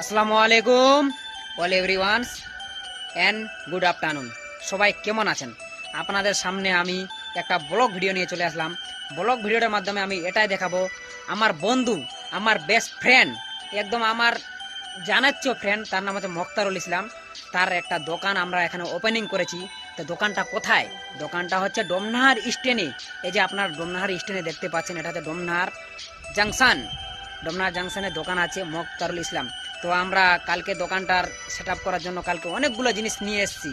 আসসালামু আলাইকুম all everyones and good afternoon. সবাই কেমন আছেন? আপনাদের সামনে আমি একটা ব্লগ ভিডিও নিয়ে চলে আসলাম। ব্লগ ভিডিওটার মাধ্যমে আমি এটাই দেখাবো, আমার বন্ধু, আমার বেস্ট ফ্রেন্ড, একদম আমার জানাচ্ছ ফ্রেন্ড, তার নাম হচ্ছে মোক্তারুল ইসলাম। তার একটা দোকান আমরা এখানে ওপেনিং করেছি। তো দোকানটা কোথায়? দোকানটা হচ্ছে ডোমনাহার স্টেনে। এই যে আপনার ডোমনাহার স্টেনে দেখতে পাচ্ছেন, এটা হচ্ছে ডোমনাহার জাংশন। ডোমনাহার জাংশনে দোকান আছে মোক্তারুল ইসলাম। তো আমরা কালকে দোকানটার সেট আপ করার জন্য কালকে অনেকগুলো জিনিস নিয়ে এসেছি,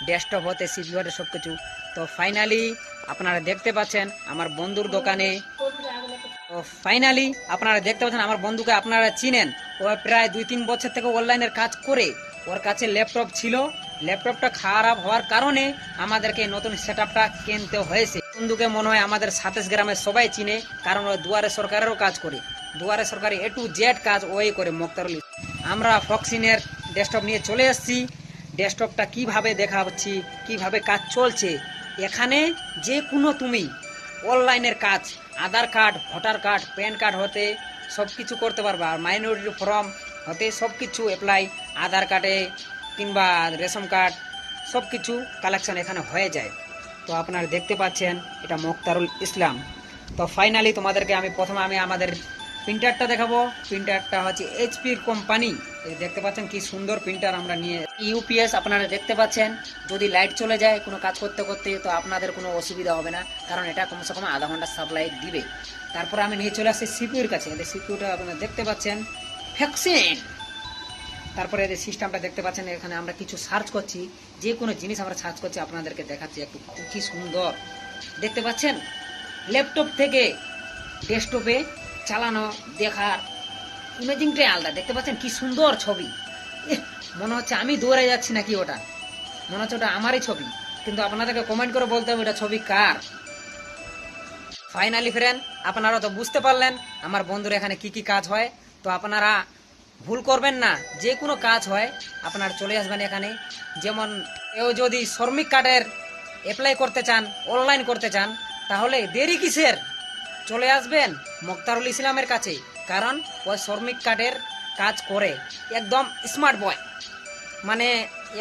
ডেস্কটপ হতে সিপি হতে সব কিছু। তো ফাইনালি আপনারা দেখতে পাচ্ছেন আমার বন্ধুর দোকানে। তো ফাইনালি আপনারা দেখতে পাচ্ছেন আমার বন্ধুকে আপনারা চিনেন। ও প্রায় 2-3 বছর থেকে অনলাইনের কাজ করে। ওর কাছে ল্যাপটপ ছিল, ল্যাপটপটা খারাপ হওয়ার কারণে আমাদেরকে নতুন সেট আপটা কিনতে হয়েছে। বন্ধুকে মনে হয় আমাদের 27 গ্রামের সবাই চিনে, কারণ ও দুয়ারে সরকারেরও কাজ করে। দুয়ারে সরকারি A to Z কাজ ওই করে মোক্তারুল। আমরা ফক্সিনের ডেস্কটপ নিয়ে চলে এসেছি। ডেস্কটপটা কিভাবে দেখাচ্ছি, কিভাবে কাজ চলছে। এখানে যে কোনো তুমি অনলাইনের কাজ, Aadhaar card, voter card, PAN card হতে সব কিছু করতে পারবা। আর মাইনরিটি ফর্ম হতে সব কিছু অ্যাপ্লাই, আধার কার্ডে কিংবা রেশন কার্ড সব কিছু কালেকশন এখানে হয়ে যায়। তো আপনারা দেখতে পাচ্ছেন এটা মোক্তারুল ইসলাম। তো ফাইনালি তোমাদেরকে আমি প্রথমে আমাদের প্রিন্টারটা দেখাবো। প্রিন্টারটা হচ্ছে এইচপির কোম্পানি। দেখতে পাচ্ছেন কি সুন্দর প্রিন্টার আমরা নিয়ে। ইউপিএস আপনারা দেখতে পাচ্ছেন, যদি লাইট চলে যায় কোনো কাজ করতে করতে তো আপনাদের কোনো অসুবিধা হবে না, কারণ এটা কমসে কম আধা ঘন্টা সাপ্লাই দিবে। তারপরে আমি নিয়ে চলে আসছি সিপিউর কাছে। সিপিউটা আপনারা দেখতে পাচ্ছেন ভ্যাকসিন। তারপরে এদের সিস্টেমটা দেখতে পাচ্ছেন, এখানে আমরা কিছু সার্চ করছি, যে কোনো জিনিস আমরা সার্চ করছি আপনাদেরকে দেখাচ্ছি একটু। কি সুন্দর দেখতে পাচ্ছেন, ল্যাপটপ থেকে ডেস্কটপে চালানো দেখার ইমেজিংটাই আলাদা। দেখতে পাচ্ছেন কি সুন্দর ছবি। মনে হচ্ছে আমি দৌড়ে যাচ্ছি নাকি, ওটা মনে হচ্ছে ওটা আমারই ছবি, কিন্তু আপনাদেরকে কমেন্ট করে বলতে হবে এটা ছবি কার। ফাইনালি ফ্রেন্ড, আপনারা তো বুঝতে পারলেন আমার বন্ধুর এখানে কি কি কাজ হয়। তো আপনারা ভুল করবেন না, যে কোনো কাজ হয় আপনারা চলে আসবেন এখানে। যেমন কেউ যদি শ্রমিক কার্ডের অ্যাপ্লাই করতে চান, অনলাইন করতে চান, তাহলে দেরি কিসের? চলে আসবেন মোক্তারুল ইসলামের কাছে, কারণ ওই শ্রমিক কার্ডের কাজ করে একদম স্মার্ট বয়, মানে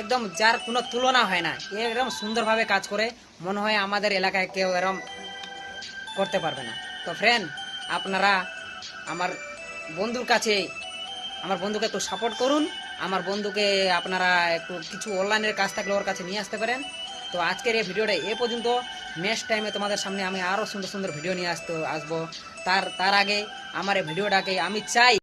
একদম যার কোনো তুলনা হয় না। একদম সুন্দরভাবে কাজ করে, মনে হয় আমাদের এলাকায় কেউ এরম করতে পারবে না। তো ফ্রেন্ড, আপনারা আমার বন্ধুর কাছে, আমার বন্ধুকে একটু সাপোর্ট করুন। আমার বন্ধুকে আপনারা একটু কিছু অনলাইনের কাজ থাকলে ওর কাছে নিয়ে আসতে পারেন। তো আজকের এই ভিডিওটা এ পর্যন্ত। নেক্সট টাইমে তোমাদের সামনে আমি আরও সুন্দর সুন্দর ভিডিও নিয়ে আসবো। তার আগে আমার এই ভিডিওটাকে আমি চাই